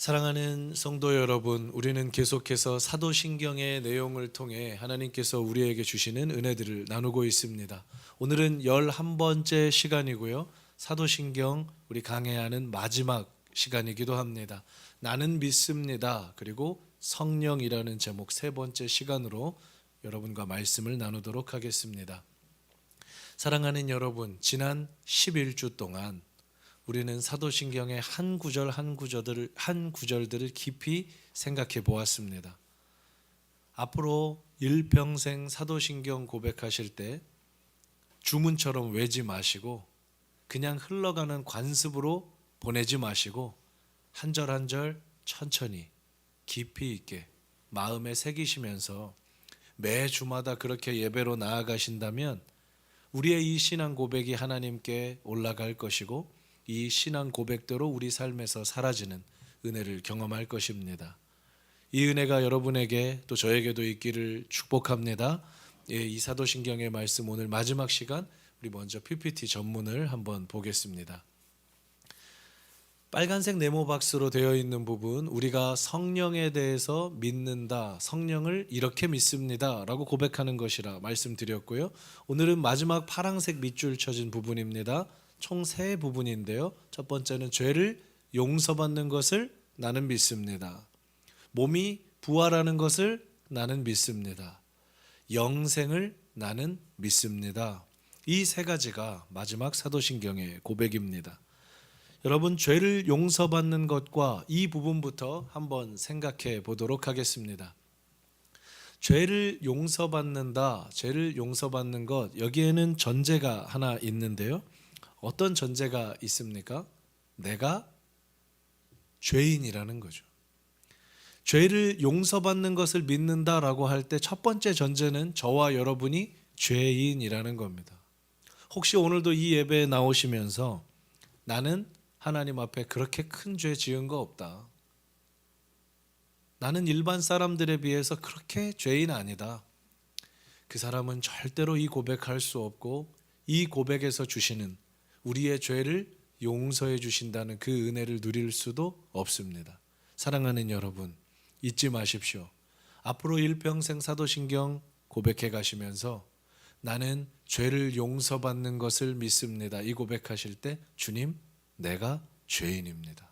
사랑하는 성도 여러분, 우리는 계속해서 사도신경의 내용을 통해 하나님께서 우리에게 주시는 은혜들을 나누고 있습니다. 오늘은 11번째 시간이고요. 사도신경 우리 강해하는 마지막 시간이기도 합니다. 나는 믿습니다. 그리고 성령이라는 제목 세 번째 시간으로 여러분과 말씀을 나누도록 하겠습니다. 사랑하는 여러분, 지난 11주 동안 우리는 사도신경의 한 구절들을 깊이 생각해 보았습니다. 앞으로 일평생 사도신경 고백하실 때 주문처럼 외지 마시고 그냥 흘러가는 관습으로 보내지 마시고 한 절 한 절 천천히 깊이 있게 마음에 새기시면서 매 주마다 그렇게 예배로 나아가신다면 우리의 이 신앙 고백이 하나님께 올라갈 것이고 이 신앙 고백대로 우리 삶에서 사라지는 은혜를 경험할 것입니다. 이 은혜가 여러분에게 또 저에게도 있기를 축복합니다. 이 사도신경의 말씀 오늘 마지막 시간 우리 먼저 PPT 전문을 한번 보겠습니다. 빨간색 네모박스로 되어 있는 부분, 우리가 성령에 대해서 믿는다, 성령을 이렇게 믿습니다 라고 고백하는 것이라 말씀드렸고요. 오늘은 마지막 파란색 밑줄 쳐진 부분입니다. 총 세 부분인데요. 첫 번째는 죄를 용서받는 것을 나는 믿습니다. 몸이 부활하는 것을 나는 믿습니다. 영생을 나는 믿습니다. 이 세 가지가 마지막 사도신경의 고백입니다. 여러분, 죄를 용서받는 것과 이 부분부터 한번 생각해 보도록 하겠습니다. 죄를 용서받는다, 죄를 용서받는 것, 여기에는 전제가 하나 있는데요. 어떤 전제가 있습니까? 내가 죄인이라는 거죠. 죄를 용서받는 것을 믿는다라고 할 때 첫 번째 전제는 저와 여러분이 죄인이라는 겁니다. 혹시 오늘도 이 예배에 나오시면서 나는 하나님 앞에 그렇게 큰 죄 지은 거 없다, 나는 일반 사람들에 비해서 그렇게 죄인 아니다, 그 사람은 절대로 이 고백할 수 없고 이 고백에서 주시는 우리의 죄를 용서해 주신다는 그 은혜를 누릴 수도 없습니다. 사랑하는 여러분, 잊지 마십시오. 앞으로 일평생 사도신경 고백해 가시면서 나는 죄를 용서받는 것을 믿습니다, 이 고백하실 때 주님, 내가 죄인입니다.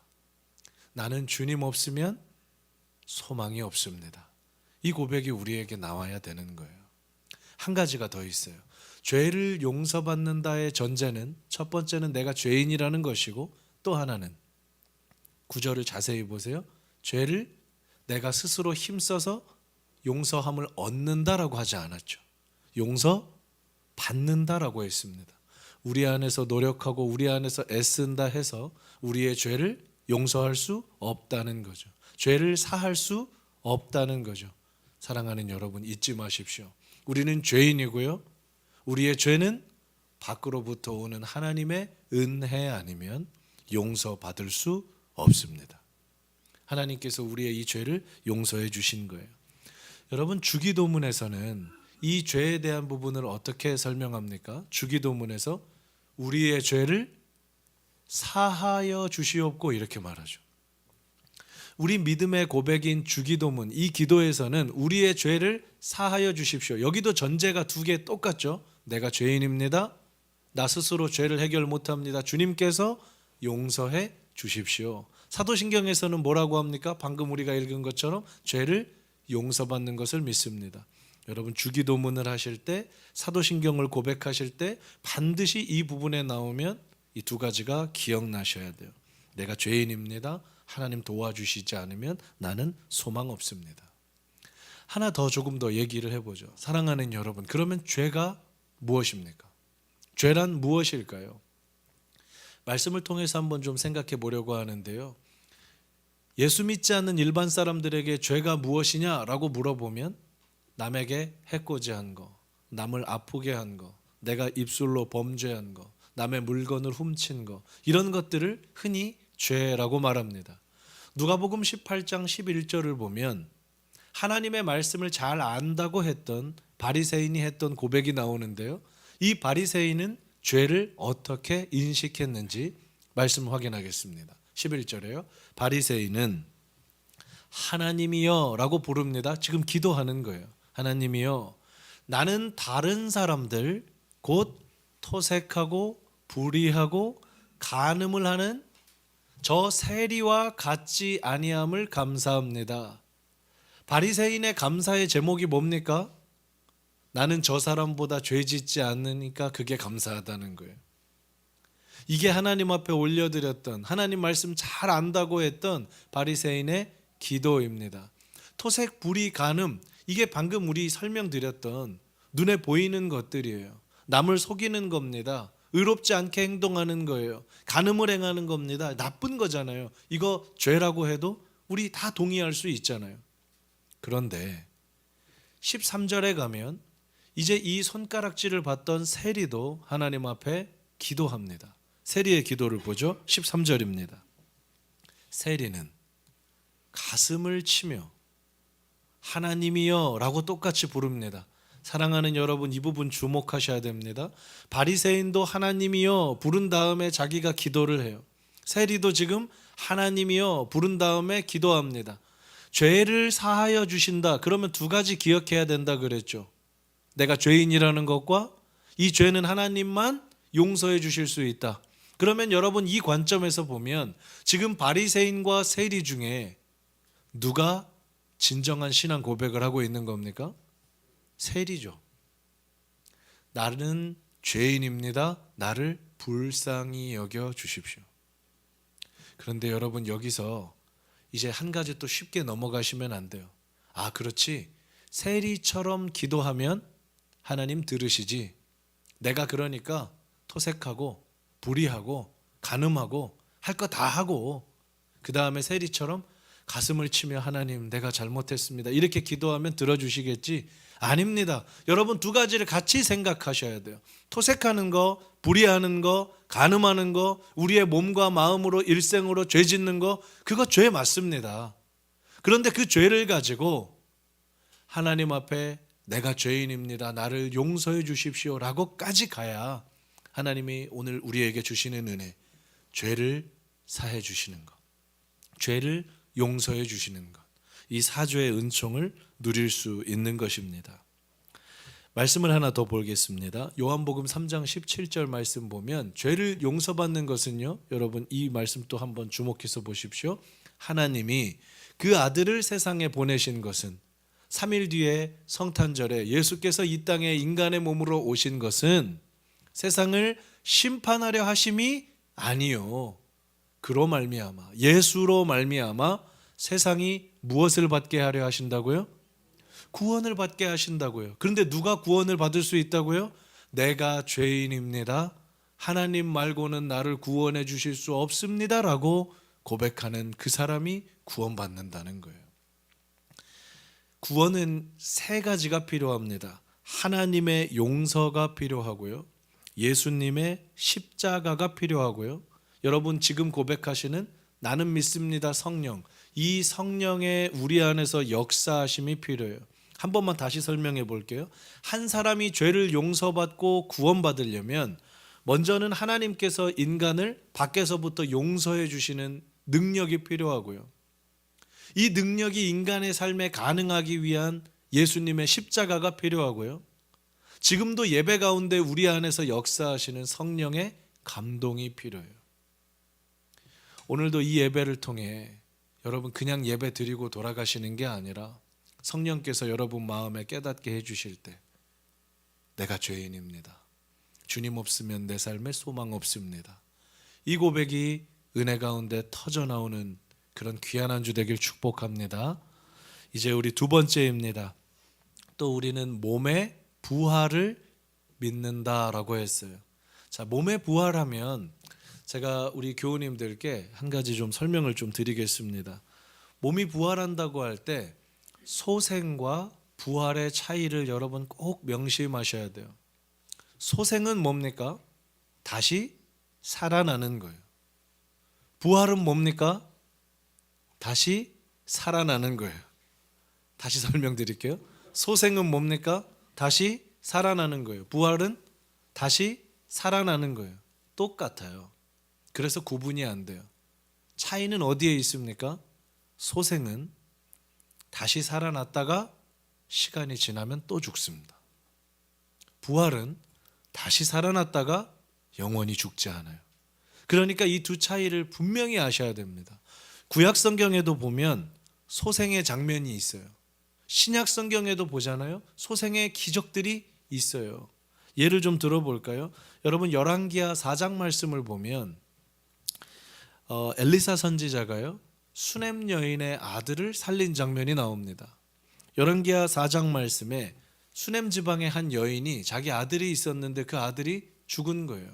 나는 주님 없으면 소망이 없습니다. 이 고백이 우리에게 나와야 되는 거예요. 한 가지가 더 있어요. 죄를 용서받는다의 전제는 첫 번째는 내가 죄인이라는 것이고, 또 하나는 구절을 자세히 보세요. 죄를 내가 스스로 힘써서 용서함을 얻는다라고 하지 않았죠. 용서받는다라고 했습니다. 우리 안에서 노력하고 우리 안에서 애쓴다 해서 우리의 죄를 용서할 수 없다는 거죠. 죄를 사할 수 없다는 거죠. 사랑하는 여러분, 잊지 마십시오. 우리는 죄인이고요. 우리의 죄는 밖으로부터 오는 하나님의 은혜 아니면 용서받을 수 없습니다. 하나님께서 우리의 이 죄를 용서해 주신 거예요. 여러분, 주기도문에서는 이 죄에 대한 부분을 어떻게 설명합니까? 주기도문에서 우리의 죄를 사하여 주시옵고 이렇게 말하죠. 우리 믿음의 고백인 주기도문, 이 기도에서는 우리의 죄를 사하여 주십시오. 여기도 전제가 두 개 똑같죠. 내가 죄인입니다. 나 스스로 죄를 해결 못합니다. 주님께서 용서해 주십시오. 사도신경에서는 뭐라고 합니까? 방금 우리가 읽은 것처럼 죄를 용서받는 것을 믿습니다. 여러분, 주기도문을 하실 때, 사도신경을 고백하실 때 반드시 이 부분에 나오면 이 두 가지가 기억나셔야 돼요. 내가 죄인입니다. 하나님 도와주시지 않으면 나는 소망 없습니다. 하나 더 조금 더 얘기를 해보죠. 사랑하는 여러분, 그러면 죄가 무엇입니까? 죄란 무엇일까요? 말씀을 통해서 한번 좀 생각해 보려고 하는데요. 예수 믿지 않는 일반 사람들에게 죄가 무엇이냐라고 물어보면 남에게 해코지한 거, 남을 아프게 한 거, 내가 입술로 범죄한 거, 남의 물건을 훔친 거, 이런 것들을 흔히 죄라고 말합니다. 누가복음 18장 11절을 보면 하나님의 말씀을 잘 안다고 했던 바리새인이 했던 고백이 나오는데요. 이 바리새인은 죄를 어떻게 인식했는지 말씀 확인하겠습니다. 11절에요. 바리새인은 하나님이여 라고 부릅니다. 지금 기도하는 거예요. 하나님이여, 나는 다른 사람들 곧 토색하고 불의하고 간음을 하는 저 세리와 같지 아니함을 감사합니다. 바리새인의 감사의 제목이 뭡니까? 나는 저 사람보다 죄 짓지 않으니까 그게 감사하다는 거예요. 이게 하나님 앞에 올려드렸던, 하나님 말씀 잘 안다고 했던 바리새인의 기도입니다. 토색, 불의, 간음, 이게 방금 우리 설명드렸던 눈에 보이는 것들이에요. 남을 속이는 겁니다. 의롭지 않게 행동하는 거예요. 간음을 행하는 겁니다. 나쁜 거잖아요. 이거 죄라고 해도 우리 다 동의할 수 있잖아요. 그런데 13절에 가면 이제 이 손가락질을 받던 세리도 하나님 앞에 기도합니다. 세리의 기도를 보죠. 13절입니다. 세리는 가슴을 치며 하나님이여 라고 똑같이 부릅니다. 사랑하는 여러분, 이 부분 주목하셔야 됩니다. 바리새인도 하나님이여 부른 다음에 자기가 기도를 해요. 세리도 지금 하나님이여 부른 다음에 기도합니다. 죄를 사하여 주신다. 그러면 두 가지 기억해야 된다 그랬죠. 내가 죄인이라는 것과 이 죄는 하나님만 용서해 주실 수 있다. 그러면 여러분, 이 관점에서 보면 지금 바리새인과 세리 중에 누가 진정한 신앙 고백을 하고 있는 겁니까? 세리죠. 나는 죄인입니다. 나를 불쌍히 여겨 주십시오. 그런데 여러분, 여기서 이제 한 가지 또 쉽게 넘어가시면 안 돼요. 아, 그렇지. 세리처럼 기도하면 하나님 들으시지. 내가 그러니까 토색하고 불의하고 간음하고 할 거 다 하고 그 다음에 세리처럼 가슴을 치며 하나님 내가 잘못했습니다. 이렇게 기도하면 들어주시겠지? 아닙니다. 여러분, 두 가지를 같이 생각하셔야 돼요. 토색하는 거, 불의하는 거, 간음하는 거, 우리의 몸과 마음으로 일생으로 죄 짓는 거, 그거 죄 맞습니다. 그런데 그 죄를 가지고 하나님 앞에 내가 죄인입니다. 나를 용서해 주십시오 라고까지 가야 하나님이 오늘 우리에게 주시는 은혜, 죄를 사해 주시는 것, 죄를 용서해 주시는 것, 이 사죄의 은총을 누릴 수 있는 것입니다. 말씀을 하나 더 보겠습니다. 요한복음 3장 17절 말씀 보면 죄를 용서받는 것은요, 여러분 이 말씀 또 한번 주목해서 보십시오. 하나님이 그 아들을 세상에 보내신 것은 3일 뒤에 성탄절에 예수께서 이 땅에 인간의 몸으로 오신 것은 세상을 심판하려 하심이 아니요, 그로 말미암아, 예수로 말미암아 세상이 무엇을 받게 하려 하신다고요? 구원을 받게 하신다고요. 그런데 누가 구원을 받을 수 있다고요? 내가 죄인입니다. 하나님 말고는 나를 구원해 주실 수 없습니다 라고 고백하는 그 사람이 구원받는다는 거예요. 구원은 세 가지가 필요합니다. 하나님의 용서가 필요하고요, 예수님의 십자가가 필요하고요, 여러분 지금 고백하시는 나는 믿습니다 성령, 이 성령의 우리 안에서 역사하심이 필요해요. 한 번만 다시 설명해 볼게요. 한 사람이 죄를 용서받고 구원받으려면 먼저는 하나님께서 인간을 밖에서부터 용서해 주시는 능력이 필요하고요, 이 능력이 인간의 삶에 가능하기 위한 예수님의 십자가가 필요하고요, 지금도 예배 가운데 우리 안에서 역사하시는 성령의 감동이 필요해요. 오늘도 이 예배를 통해 여러분 그냥 예배 드리고 돌아가시는 게 아니라 성령께서 여러분 마음에 깨닫게 해주실 때 내가 죄인입니다. 주님 없으면 내 삶에 소망 없습니다. 이 고백이 은혜 가운데 터져나오는 그런 귀한 한 주 되길 축복합니다. 이제 우리 두 번째입니다. 또 우리는 몸의 부활을 믿는다라고 했어요. 자, 몸의 부활하면 제가 우리 교우님들께 한 가지 좀 설명을 좀 드리겠습니다. 몸이 부활한다고 할 때 소생과 부활의 차이를 여러분 꼭 명심하셔야 돼요. 소생은 뭡니까? 다시 살아나는 거예요. 부활은 뭡니까? 다시 살아나는 거예요. 다시 설명드릴게요. 소생은 뭡니까? 다시 살아나는 거예요. 부활은 다시 살아나는 거예요. 똑같아요. 그래서 구분이 안 돼요. 차이는 어디에 있습니까? 소생은 다시 살아났다가 시간이 지나면 또 죽습니다. 부활은 다시 살아났다가 영원히 죽지 않아요. 그러니까 이 두 차이를 분명히 아셔야 됩니다. 구약 성경에도 보면 소생의 장면이 있어요. 신약 성경에도 보잖아요. 소생의 기적들이 있어요. 예를 좀 들어볼까요? 여러분 열왕기하 4장 말씀을 보면 엘리사 선지자가요 수넴 여인의 아들을 살린 장면이 나옵니다. 열왕기하 4장 말씀에 수넴 지방의 한 여인이 자기 아들이 있었는데 그 아들이 죽은 거예요.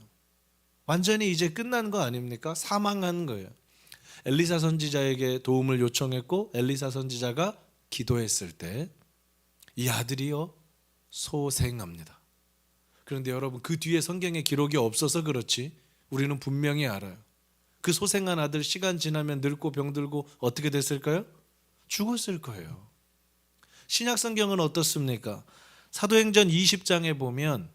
완전히 이제 끝난 거 아닙니까? 사망한 거예요. 엘리사 선지자에게 도움을 요청했고 엘리사 선지자가 기도했을 때 이 아들이요 소생합니다. 그런데 여러분 그 뒤에 성경에 기록이 없어서 그렇지 우리는 분명히 알아요. 그 소생한 아들 시간 지나면 늙고 병들고 어떻게 됐을까요? 죽었을 거예요. 신약 성경은 어떻습니까? 사도행전 20장에 보면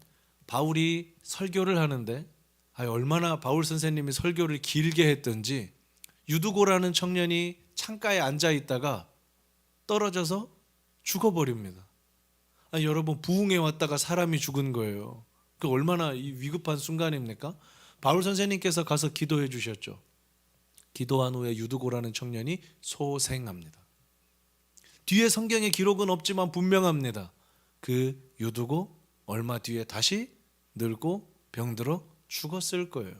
바울이 설교를 하는데 얼마나 바울 선생님이 설교를 길게 했던지 유두고라는 청년이 창가에 앉아 있다가 떨어져서 죽어버립니다. 여러분 부흥에 왔다가 사람이 죽은 거예요. 그 얼마나 위급한 순간입니까? 바울 선생님께서 가서 기도해 주셨죠. 기도한 후에 유두고라는 청년이 소생합니다. 뒤에 성경에 기록은 없지만 분명합니다. 그 유두고 얼마 뒤에 다시 늙고 병들어 죽었을 거예요.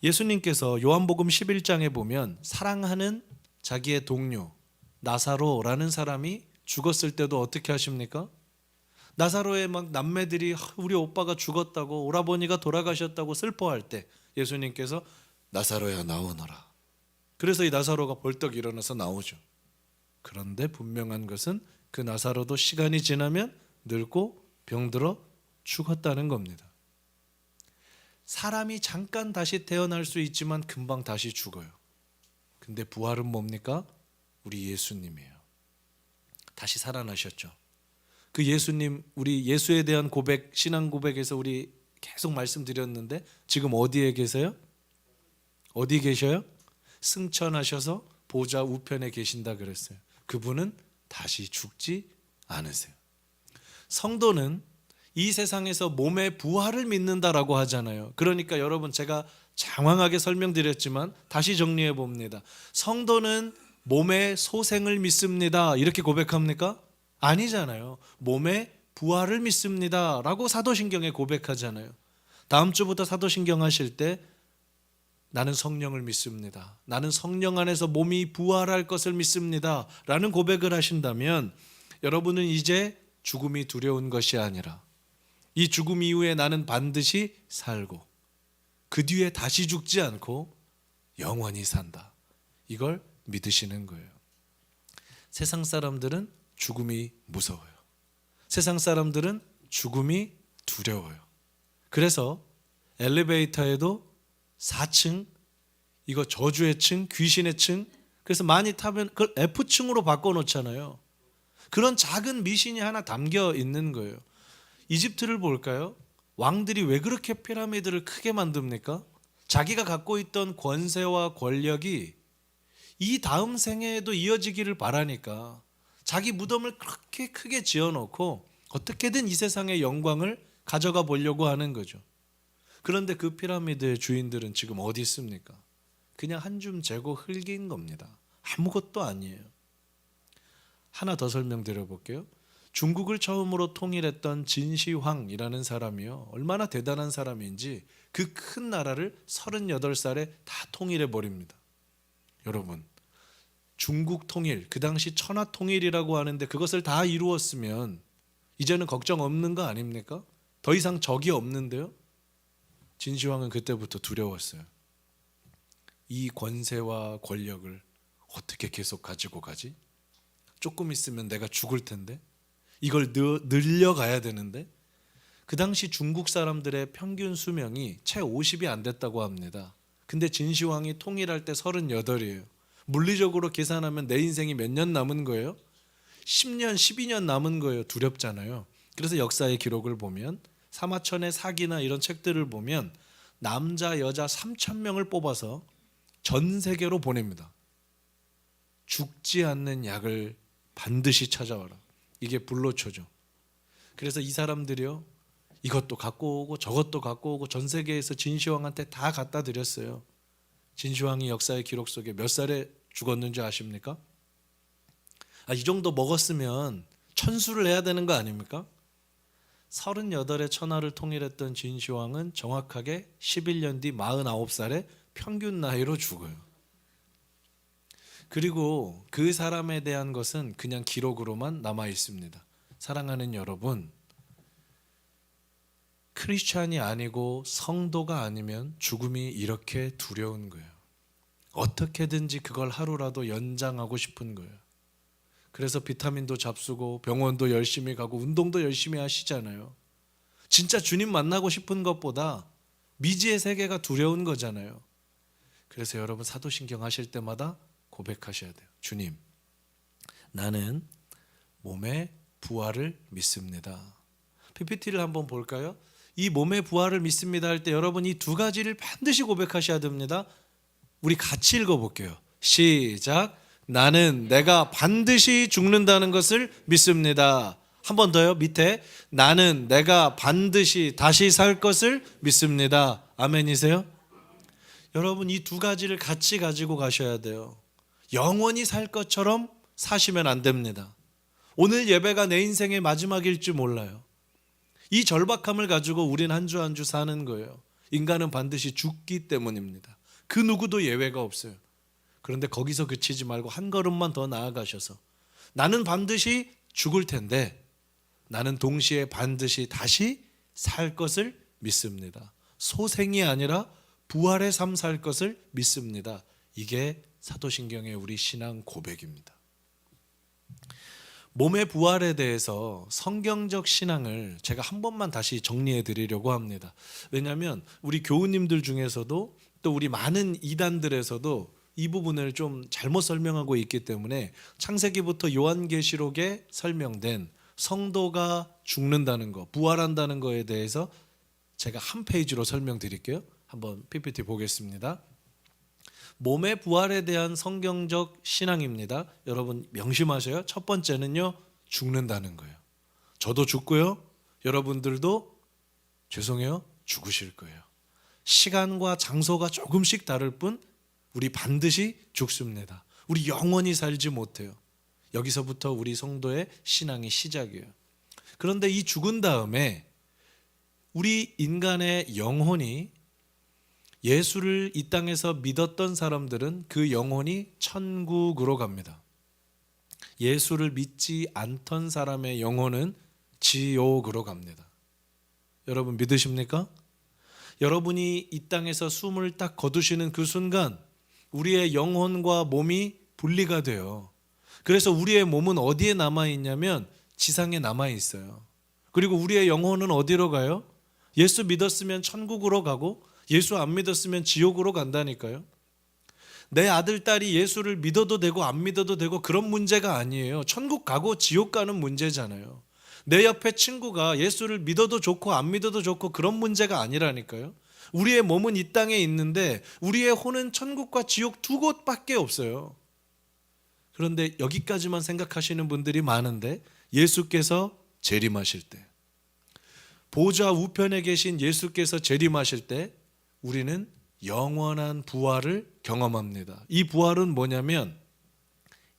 예수님께서 요한복음 11장에 보면 사랑하는 자기의 동료 나사로라는 사람이 죽었을 때도 어떻게 하십니까? 나사로의 막 남매들이 우리 오빠가 죽었다고 오라버니가 돌아가셨다고 슬퍼할 때 예수님께서 나사로야 나오너라. 그래서 이 나사로가 벌떡 일어나서 나오죠. 그런데 분명한 것은 그 나사로도 시간이 지나면 늙고 병들어 죽었다는 겁니다. 사람이 잠깐 다시 태어날 수 있지만 금방 다시 죽어요. 근데 부활은 뭡니까? 우리 예수님이에요. 다시 살아나셨죠. 그 예수님, 우리 예수에 대한 고백, 신앙 고백에서 우리 계속 말씀드렸는데 지금 어디에 계세요? 어디 계셔요? 승천하셔서 보좌 우편에 계신다 그랬어요. 그분은 다시 죽지 않으세요. 성도는 이 세상에서 몸의 부활을 믿는다라고 하잖아요. 그러니까 여러분 제가 장황하게 설명드렸지만 다시 정리해 봅니다. 성도는 몸의 소생을 믿습니다. 이렇게 고백합니까? 아니잖아요. 몸의 부활을 믿습니다. 라고 사도신경에 고백하잖아요. 다음 주부터 사도신경 하실 때 나는 성령을 믿습니다. 나는 성령 안에서 몸이 부활할 것을 믿습니다. 라는 고백을 하신다면 여러분은 이제 죽음이 두려운 것이 아니라 이 죽음 이후에 나는 반드시 살고 그 뒤에 다시 죽지 않고 영원히 산다. 이걸 믿으시는 거예요. 세상 사람들은 죽음이 무서워요. 세상 사람들은 죽음이 두려워요. 그래서 엘리베이터에도 4층, 이거 저주의 층, 귀신의 층, 그래서 많이 타면 그걸 F층으로 바꿔놓잖아요. 그런 작은 미신이 하나 담겨 있는 거예요. 이집트를 볼까요? 왕들이 왜 그렇게 피라미드를 크게 만듭니까? 자기가 갖고 있던 권세와 권력이 이 다음 생애에도 이어지기를 바라니까 자기 무덤을 그렇게 크게 지어놓고 어떻게든 이 세상의 영광을 가져가 보려고 하는 거죠. 그런데 그 피라미드의 주인들은 지금 어디 있습니까? 그냥 한 줌 재고 흙인 겁니다. 아무것도 아니에요. 하나 더 설명드려 볼게요. 중국을 처음으로 통일했던 진시황이라는 사람이요, 얼마나 대단한 사람인지 그 큰 나라를 38살에 다 통일해 버립니다. 여러분, 중국 통일, 그 당시 천하 통일이라고 하는데 그것을 다 이루었으면 이제는 걱정 없는 거 아닙니까? 더 이상 적이 없는데요. 진시황은 그때부터 두려웠어요. 이 권세와 권력을 어떻게 계속 가지고 가지? 조금 있으면 내가 죽을 텐데, 이걸 늘려가야 되는데. 그 당시 중국 사람들의 평균 수명이 채 50이 안 됐다고 합니다. 근데 진시황이 통일할 때 38이에요. 물리적으로 계산하면 내 인생이 몇 년 남은 거예요? 10년, 12년 남은 거예요. 두렵잖아요. 그래서 역사의 기록을 보면 사마천의 사기나 이런 책들을 보면 남자, 여자 3,000명을 뽑아서 전 세계로 보냅니다. 죽지 않는 약을 반드시 찾아와라. 이게 불로초죠. 그래서 이 사람들이요, 이것도 갖고 오고 저것도 갖고 오고 전 세계에서 진시황한테 다 갖다 드렸어요. 진시황이 역사의 기록 속에 몇 살에 죽었는지 아십니까? 이 정도 먹었으면 천수를 해야 되는 거 아닙니까? 38의 천하를 통일했던 진시황은 정확하게 11년 뒤 49살에 평균 나이로 죽어요. 그리고 그 사람에 대한 것은 그냥 기록으로만 남아 있습니다. 사랑하는 여러분, 크리스찬이 아니고 성도가 아니면 죽음이 이렇게 두려운 거예요. 어떻게든지 그걸 하루라도 연장하고 싶은 거예요. 그래서 비타민도 잡수고 병원도 열심히 가고 운동도 열심히 하시잖아요. 진짜 주님 만나고 싶은 것보다 미지의 세계가 두려운 거잖아요. 그래서 여러분 사도신경 하실 때마다 고백하셔야 돼요. 주님, 나는 몸의 부활을 믿습니다. PPT를 한번 볼까요? 이 몸의 부활을 믿습니다 할 때 여러분 이 두 가지를 반드시 고백하셔야 됩니다. 우리 같이 읽어볼게요. 시작. 나는 내가 반드시 죽는다는 것을 믿습니다. 한 번 더요. 밑에 나는 내가 반드시 다시 살 것을 믿습니다. 아멘이세요? 여러분 이 두 가지를 같이 가지고 가셔야 돼요. 영원히 살 것처럼 사시면 안 됩니다. 오늘 예배가 내 인생의 마지막일지 몰라요. 이 절박함을 가지고 우린 한 주 한 주 사는 거예요. 인간은 반드시 죽기 때문입니다. 그 누구도 예외가 없어요. 그런데 거기서 그치지 말고 한 걸음만 더 나아가셔서 나는 반드시 죽을 텐데 나는 동시에 반드시 다시 살 것을 믿습니다. 소생이 아니라 부활의 삶 살 것을 믿습니다. 이게 사도신경의 우리 신앙 고백입니다. 몸의 부활에 대해서 성경적 신앙을 제가 한 번만 다시 정리해 드리려고 합니다. 왜냐하면 우리 교우님들 중에서도 또 우리 많은 이단들에서도 이 부분을 좀 잘못 설명하고 있기 때문에 창세기부터 요한계시록에 설명된 성도가 죽는다는 거, 부활한다는 거에 대해서 제가 한 페이지로 설명드릴게요. 한번 PPT 보겠습니다. 몸의 부활에 대한 성경적 신앙입니다. 여러분 명심하셔요. 첫 번째는요, 죽는다는 거예요. 저도 죽고요. 여러분들도 죄송해요, 죽으실 거예요. 시간과 장소가 조금씩 다를 뿐 우리 반드시 죽습니다. 우리 영원히 살지 못해요. 여기서부터 우리 성도의 신앙이 시작이에요. 그런데 이 죽은 다음에 우리 인간의 영혼이 예수를 이 땅에서 믿었던 사람들은 그 영혼이 천국으로 갑니다. 예수를 믿지 않던 사람의 영혼은 지옥으로 갑니다. 여러분 믿으십니까? 여러분이 이 땅에서 숨을 딱 거두시는 그 순간 우리의 영혼과 몸이 분리가 돼요. 그래서 우리의 몸은 어디에 남아있냐면 지상에 남아있어요. 그리고 우리의 영혼은 어디로 가요? 예수 믿었으면 천국으로 가고 예수 안 믿었으면 지옥으로 간다니까요. 내 아들, 딸이 예수를 믿어도 되고 안 믿어도 되고 그런 문제가 아니에요. 천국 가고 지옥 가는 문제잖아요. 내 옆에 친구가 예수를 믿어도 좋고 안 믿어도 좋고 그런 문제가 아니라니까요. 우리의 몸은 이 땅에 있는데 우리의 혼은 천국과 지옥 두 곳밖에 없어요. 그런데 여기까지만 생각하시는 분들이 많은데 예수께서 재림하실 때, 보좌 우편에 계신 예수께서 재림하실 때 우리는 영원한 부활을 경험합니다. 이 부활은 뭐냐면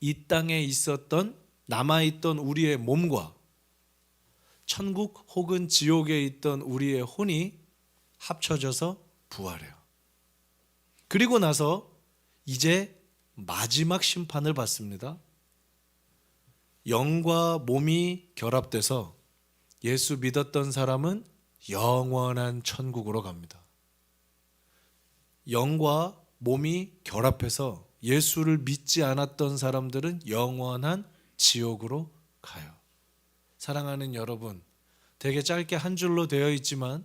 이 땅에 있었던 남아있던 우리의 몸과 천국 혹은 지옥에 있던 우리의 혼이 합쳐져서 부활해요. 그리고 나서 이제 마지막 심판을 받습니다. 영과 몸이 결합돼서 예수 믿었던 사람은 영원한 천국으로 갑니다. 영과 몸이 결합해서 예수를 믿지 않았던 사람들은 영원한 지옥으로 가요. 사랑하는 여러분, 되게 짧게 한 줄로 되어 있지만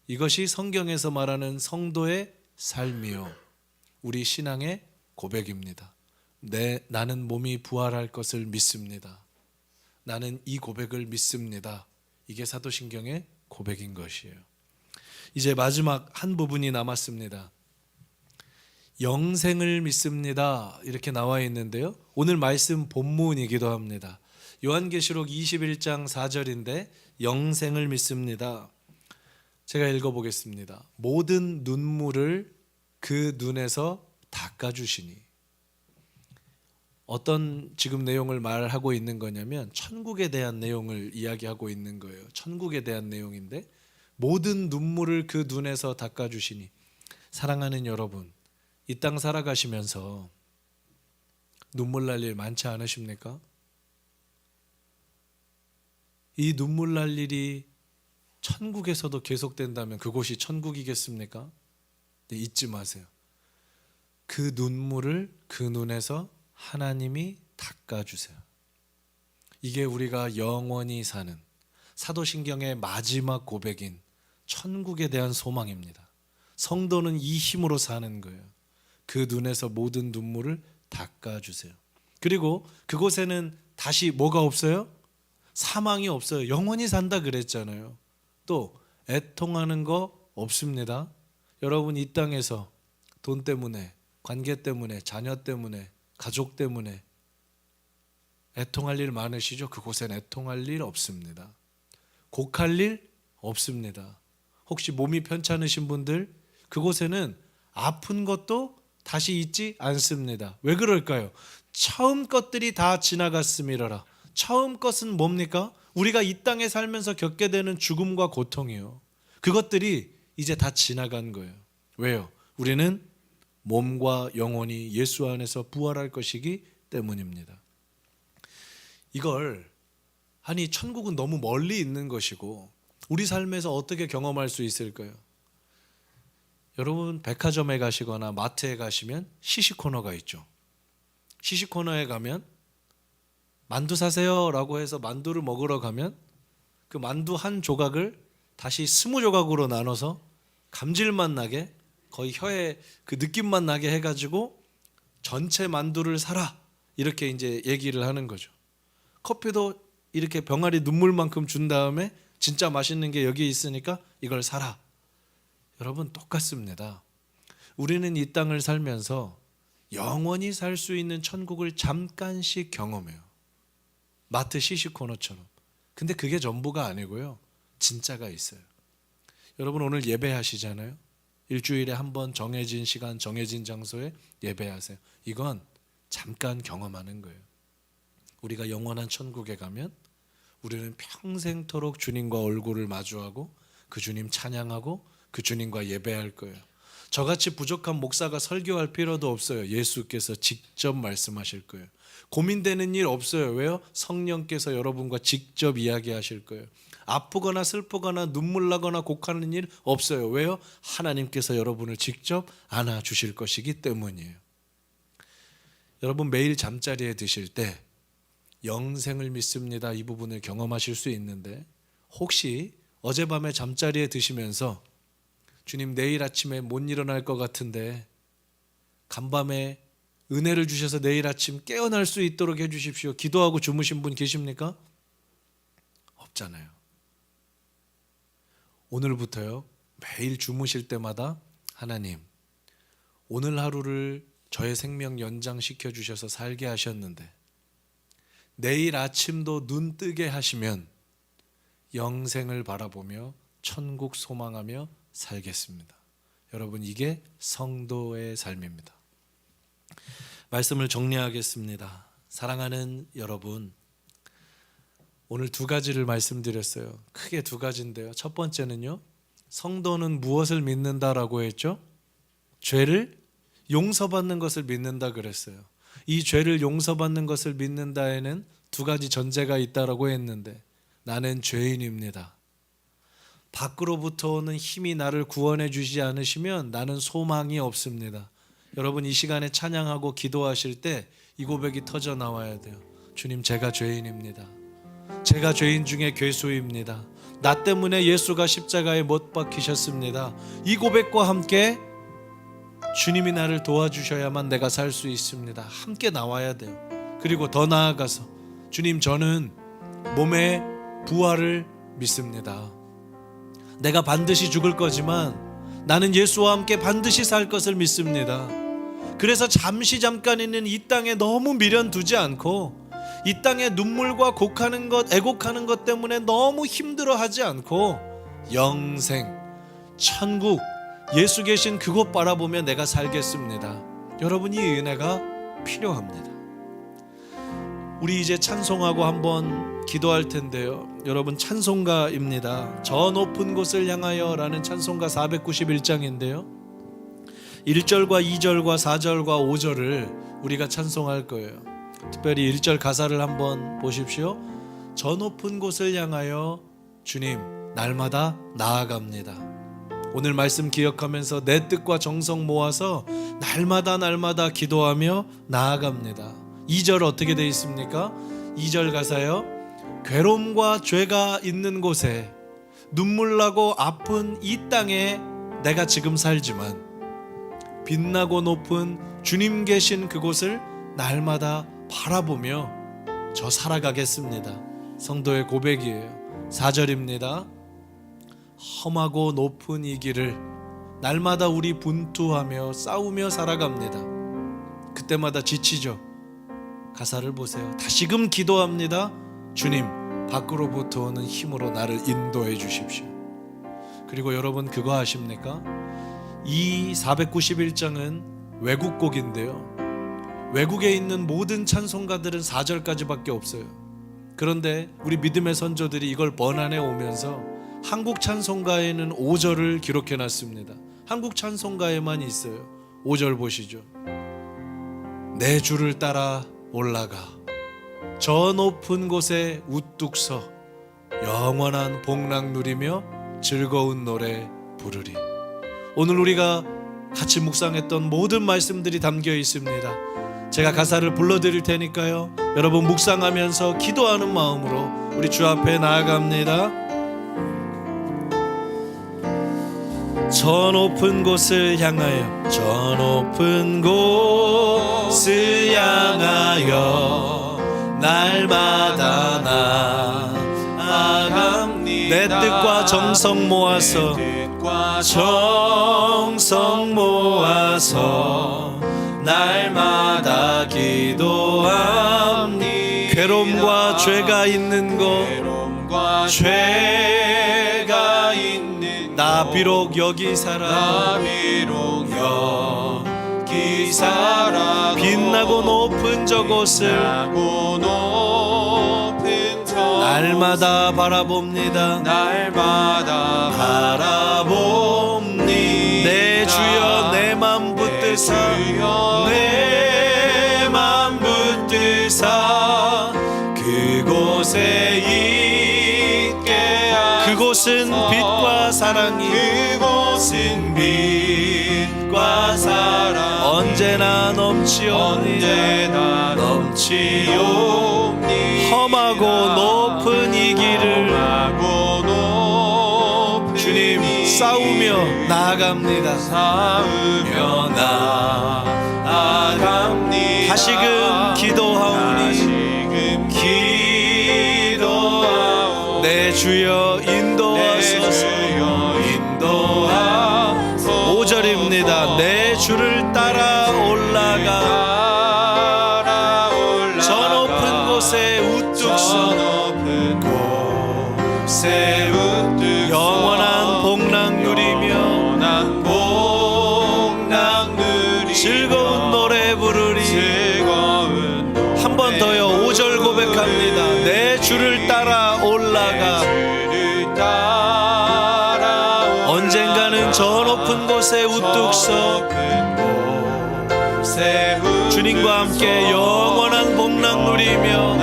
이것이 성경에서 말하는 성도의 삶이요, 우리 신앙의 고백입니다. 나는 몸이 부활할 것을 믿습니다. 나는 이 고백을 믿습니다. 이게 사도신경의 고백인 것이에요. 이제 마지막 한 부분이 남았습니다. 영생을 믿습니다. 이렇게 나와 있는데요. 오늘 말씀 본문이기도 합니다. 요한계시록 21장 4절인데 영생을 믿습니다. 제가 읽어보겠습니다. 모든 눈물을 그 눈에서 닦아주시니. 어떤 지금 내용을 말하고 있는 거냐면 천국에 대한 내용을 이야기하고 있는 거예요. 천국에 대한 내용인데 모든 눈물을 그 눈에서 닦아주시니. 사랑하는 여러분, 이 땅 살아가시면서 눈물 날 일 많지 않으십니까? 이 눈물 날 일이 천국에서도 계속된다면 그곳이 천국이겠습니까? 네, 잊지 마세요. 그 눈물을 그 눈에서 하나님이 닦아주세요. 이게 우리가 영원히 사는 사도신경의 마지막 고백인 천국에 대한 소망입니다. 성도는 이 힘으로 사는 거예요. 그 눈에서 모든 눈물을 닦아주세요. 그리고 그곳에는 다시 뭐가 없어요? 사망이 없어요. 영원히 산다 그랬잖아요. 또 애통하는 거 없습니다. 여러분 이 땅에서 돈 때문에, 관계 때문에, 자녀 때문에, 가족 때문에 애통할 일 많으시죠? 그곳엔 애통할 일 없습니다. 곡할 일 없습니다. 혹시 몸이 편찮으신 분들, 그곳에는 아픈 것도 다시 있지 않습니다. 왜 그럴까요? 처음 것들이 다 지나갔음이러라. 처음 것은 뭡니까? 우리가 이 땅에 살면서 겪게 되는 죽음과 고통이요. 그것들이 이제 다 지나간 거예요. 왜요? 우리는 몸과 영혼이 예수 안에서 부활할 것이기 때문입니다. 이걸 아니 천국은 너무 멀리 있는 것이고 우리 삶에서 어떻게 경험할 수 있을까요? 여러분 백화점에 가시거나 마트에 가시면 시식코너가 있죠. 시식코너에 가면 만두 사세요 라고 해서 만두를 먹으러 가면 그 만두 한 조각을 다시 20조각으로 나눠서 감질맛 나게 거의 혀에 그 느낌만 나게 해가지고 전체 만두를 사라 이렇게 이제 얘기를 하는 거죠. 커피도 이렇게 병아리 눈물만큼 준 다음에 진짜 맛있는 게 여기 있으니까 이걸 사라. 여러분 똑같습니다. 우리는 이 땅을 살면서 영원히 살 수 있는 천국을 잠깐씩 경험해요. 마트 시식코너처럼. 근데 그게 전부가 아니고요. 진짜가 있어요. 여러분 오늘 예배하시잖아요. 일주일에 한 번 정해진 시간, 정해진 장소에 예배하세요. 이건 잠깐 경험하는 거예요. 우리가 영원한 천국에 가면 우리는 평생토록 주님과 얼굴을 마주하고 그 주님 찬양하고 그 주님과 예배할 거예요. 저같이 부족한 목사가 설교할 필요도 없어요. 예수께서 직접 말씀하실 거예요. 고민되는 일 없어요. 왜요? 성령께서 여러분과 직접 이야기하실 거예요. 아프거나 슬프거나 눈물 나거나 곡하는 일 없어요. 왜요? 하나님께서 여러분을 직접 안아주실 것이기 때문이에요. 여러분 매일 잠자리에 드실 때 영생을 믿습니다 이 부분을 경험하실 수 있는데 혹시 어젯밤에 잠자리에 드시면서 주님 내일 아침에 못 일어날 것 같은데 간밤에 은혜를 주셔서 내일 아침 깨어날 수 있도록 해주십시오 기도하고 주무신 분 계십니까? 없잖아요. 오늘부터요 매일 주무실 때마다 하나님 오늘 하루를 저의 생명 연장시켜 주셔서 살게 하셨는데 내일 아침도 눈 뜨게 하시면 영생을 바라보며 천국 소망하며 살겠습니다. 여러분 이게 성도의 삶입니다. 말씀을 정리하겠습니다. 사랑하는 여러분 오늘 두 가지를 말씀드렸어요. 크게 두 가지인데요. 첫 번째는요. 성도는 무엇을 믿는다라고 했죠? 죄를 용서받는 것을 믿는다 그랬어요. 이 죄를 용서받는 것을 믿는다에는 두 가지 전제가 있다라고 했는데 나는 죄인입니다. 밖으로부터 오는 힘이 나를 구원해 주지 않으시면 나는 소망이 없습니다. 여러분 이 시간에 찬양하고 기도하실 때 이 고백이 터져 나와야 돼요. 주님 제가 죄인입니다. 제가 죄인 중에 괴수입니다. 나 때문에 예수가 십자가에 못 박히셨습니다. 이 고백과 함께 주님이 나를 도와주셔야만 내가 살 수 있습니다. 함께 나와야 돼요. 그리고 더 나아가서 주님 저는 몸의 부활을 믿습니다. 내가 반드시 죽을 거지만 나는 예수와 함께 반드시 살 것을 믿습니다. 그래서 잠깐 있는 이 땅에 너무 미련 두지 않고 이 땅에 눈물과 곡하는 것, 애곡하는 것 때문에 너무 힘들어하지 않고 영생, 천국, 예수 계신 그곳 바라보며 내가 살겠습니다. 여러분, 이 은혜가 필요합니다. 우리 이제 찬송하고 한번 기도할 텐데요. 여러분, 찬송가입니다. 저 높은 곳을 향하여 라는 찬송가 491장인데요 1절과 2절과 4절과 5절을 우리가 찬송할 거예요. 특별히 1절 가사를 한번 보십시오. 저 높은 곳을 향하여 주님 날마다 나아갑니다. 오늘 말씀 기억하면서 내 뜻과 정성 모아서 날마다 기도하며 나아갑니다. 2절 어떻게 되어 있습니까? 2절 가사요. 괴로움과 죄가 있는 곳에 눈물 나고 아픈 이 땅에 내가 지금 살지만 빛나고 높은 주님 계신 그곳을 날마다 바라보며 저 살아가겠습니다. 성도의 고백이에요. 4절입니다. 험하고 높은 이 길을 날마다 우리 분투하며 싸우며 살아갑니다. 그때마다 지치죠. 가사를 보세요. 다시금 기도합니다. 주님, 밖으로부터 오는 힘으로 나를 인도해 주십시오. 그리고 여러분 그거 아십니까? 이 491장은 외국곡인데요 외국에 있는 모든 찬송가들은 4절까지밖에 없어요. 그런데 우리 믿음의 선조들이 이걸 번안해 오면서 한국 찬송가에는 5절을 기록해 놨습니다. 한국 찬송가에만 있어요. 5절 보시죠. 내 주를 따라 올라가 저 높은 곳에 우뚝 서 영원한 복락 누리며 즐거운 노래 부르리. 오늘 우리가 같이 묵상했던 모든 말씀들이 담겨 있습니다. 제가 가사를 불러드릴 테니까요 여러분 묵상하면서 기도하는 마음으로 우리 주 앞에 나아갑니다. 저 높은 곳을 향하여 저 높은 곳을 향하여 날마다 나아갑니다. 내 뜻과 정성 모아서 날마다 기도합니다. 괴로움과 죄가 있는 곳 나 비록 여기 살아 빛나고 높은 저곳을 날마다 바라봅니다. 내 주여 내 맘 붙드사 그곳에 있게 그곳은 빛과 사랑이 언제나 넘치오니 험하고 높은 이 길을 주님 싸우며 나아갑니다. 다시금 기도하오니 내 주여 인도하소서. 5절입니다. 내 주를 따라 올라가 저 높은 곳에 우뚝 서 영원한 복락 누리며 즐거운 노래 부르리. 한 번 더요. 5절 고백합니다. 내 주를 따라 올라가 언젠가는 저 높은 곳에 우뚝 서 주님과 함께 영원한 복락 누리며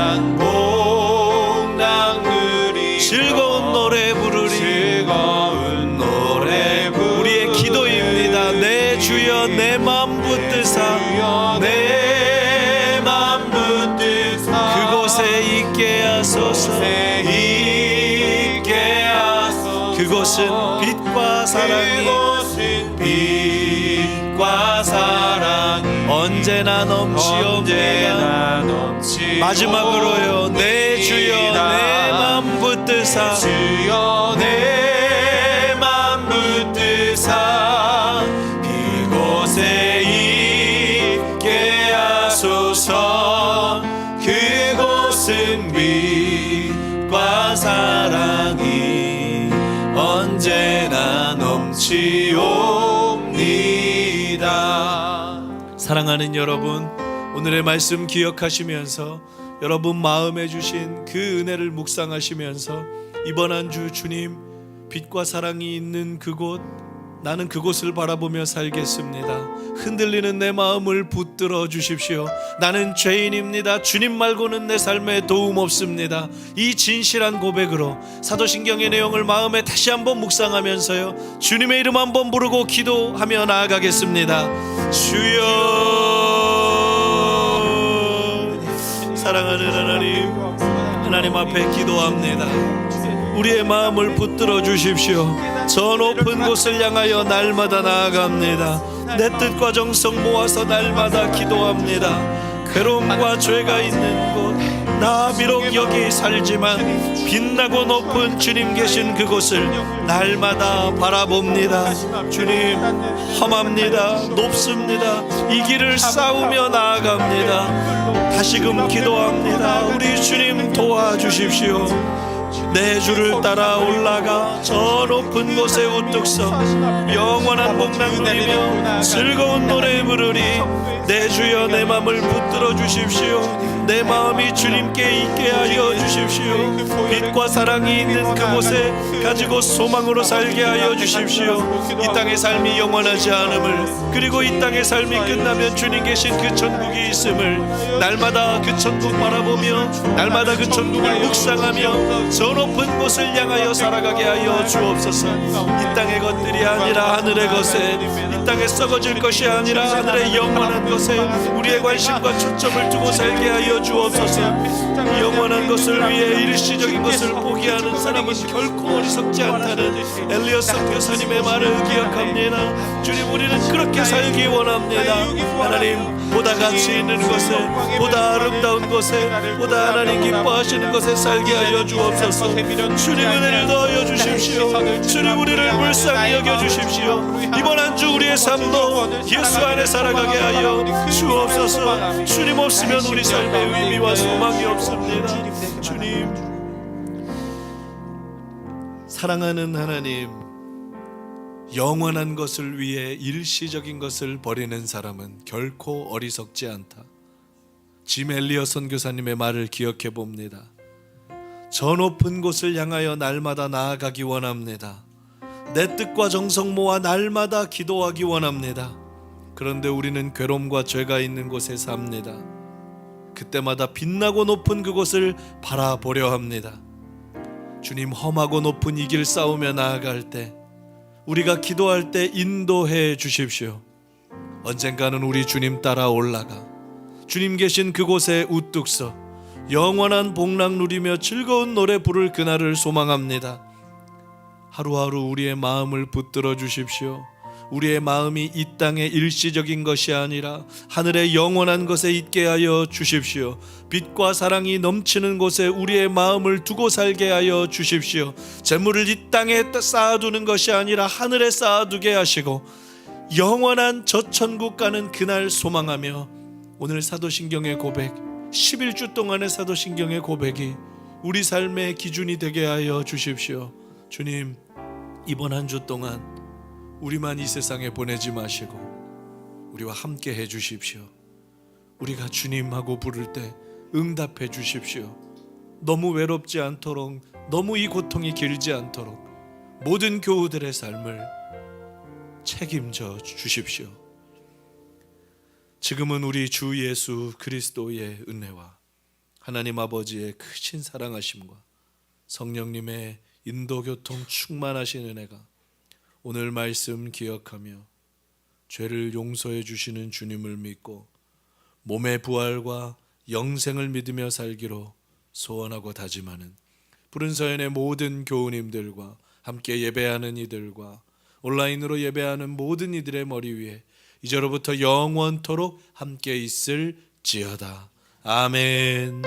즐거운 노래 부르리. 우리의 기도입니다. 내 주여 내 맘 붙드사 그곳에 있게 하소서. 그곳은 빛과 사랑이 언제나 넘치옵니다. 마지막으로요. 내 주여 내 맘 붙드사 그곳에 있게 하소서. 그곳은 주시는 빛과 사랑이 언제나 넘치옵니다. 사랑하는 여러분, 오늘의 말씀 기억하시면서 여러분 마음에 주신 그 은혜를 묵상하시면서 이번 한 주 주님 빛과 사랑이 있는 그곳, 나는 그곳을 바라보며 살겠습니다. 흔들리는 내 마음을 붙들어 주십시오. 나는 죄인입니다. 주님 말고는 내 삶에 도움 없습니다. 이 진실한 고백으로 사도신경의 내용을 마음에 다시 한번 묵상하면서요, 주님의 이름 한번 부르고 기도하며 나아가겠습니다. 주여, 사랑하는 하나님 앞에 기도합니다. 우리의 마음을 붙들어 주십시오. 저 높은 곳을 향하여 날마다 나아갑니다. 내 뜻과 정성 모아서 날마다 기도합니다. 괴로움과 죄가 있는 곳, 나 비록 여기 살지만 빛나고 높은 주님 계신 그곳을 날마다 바라봅니다. 주님, 험합니다. 높습니다. 이 길을 싸우며 나아갑니다. 다시금 기도합니다. 우리 주님 도와주십시오. 내 주를 따라 올라가 저 높은 곳에 우뚝 서 영원한 복락 누리며 즐거운 노래 부르리. 내 주여, 내 마음을 붙들어 주십시오. 내 마음이 주님께 있게 하여 주십시오. 빛과 사랑이 있는 그곳에 가지고 소망으로 살게 하여 주십시오. 이 땅의 삶이 영원하지 않음을, 그리고 이 땅의 삶이 끝나면 주님 계신 그 천국이 있음을 날마다 그 천국 바라보며 날마다 그 천국을 묵상하며 저 높은 곳을 향하여 살아가게 하여 주옵소서. 이 땅의 것들이 아니라 하늘의 것에, 이 땅에 썩어질 것이 아니라 하늘의 영원한 것에 우리의 관심과 초점을 두고 살게 하여 주옵소서. 영원한 것을 위해 일시적인 것을 포기하는 사람은 결코 어리석지 않다는 엘리엇 선교사님의 말을 기억합니다. 주님, 우리는 그렇게 살기 원합니다. 하나님, 보다 가치 있는 것에, 보다 아름다운 것에, 보다 하나님 기뻐하시는 것에 살게 하여 주옵소서. 주님, 은혜를 더하여 주십시오. 주님, 우리를 불쌍히 여겨주십시오. 이번 한 주 우리의 삶도 예수 안에 살아가게 하여 주옵소서. 주님 없으면 우리 삶의 의미와 소망이 없습니다. 주님, 사랑하는 하나님, 영원한 것을 위해 일시적인 것을 버리는 사람은 결코 어리석지 않다. 짐 엘리엇 선교사님의 말을 기억해 봅니다. 저 높은 곳을 향하여 날마다 나아가기 원합니다. 내 뜻과 정성 모아 날마다 기도하기 원합니다. 그런데 우리는 괴로움과 죄가 있는 곳에 삽니다. 그때마다 빛나고 높은 그곳을 바라보려 합니다. 주님, 험하고 높은 이 길 싸우며 나아갈 때, 우리가 기도할 때 인도해 주십시오. 언젠가는 우리 주님 따라 올라가 주님 계신 그곳에 우뚝 서 영원한 복락 누리며 즐거운 노래 부를 그날을 소망합니다. 하루하루 우리의 마음을 붙들어 주십시오. 우리의 마음이 이 땅의 일시적인 것이 아니라 하늘의 영원한 것에 있게 하여 주십시오. 빛과 사랑이 넘치는 곳에 우리의 마음을 두고 살게 하여 주십시오. 재물을 이 땅에 쌓아두는 것이 아니라 하늘에 쌓아두게 하시고 영원한 저 천국 가는 그날 소망하며, 오늘 사도신경의 고백, 11주 동안의 사도신경의 고백이 우리 삶의 기준이 되게 하여 주십시오. 주님, 이번 한 주 동안 우리만 이 세상에 보내지 마시고 우리와 함께 해 주십시오. 우리가 주님하고 부를 때 응답해 주십시오. 너무 외롭지 않도록, 너무 이 고통이 길지 않도록 모든 교우들의 삶을 책임져 주십시오. 지금은 우리 주 예수 그리스도의 은혜와 하나님 아버지의 크신 사랑하심과 성령님의 인도교통 충만하신 은혜가 오늘 말씀 기억하며 죄를 용서해 주시는 주님을 믿고 몸의 부활과 영생을 믿으며 살기로 소원하고 다짐하는 부른서연의 모든 교우님들과 함께 예배하는 이들과 온라인으로 예배하는 모든 이들의 머리 위에 이제로부터 영원토록 함께 있을지어다. 아멘.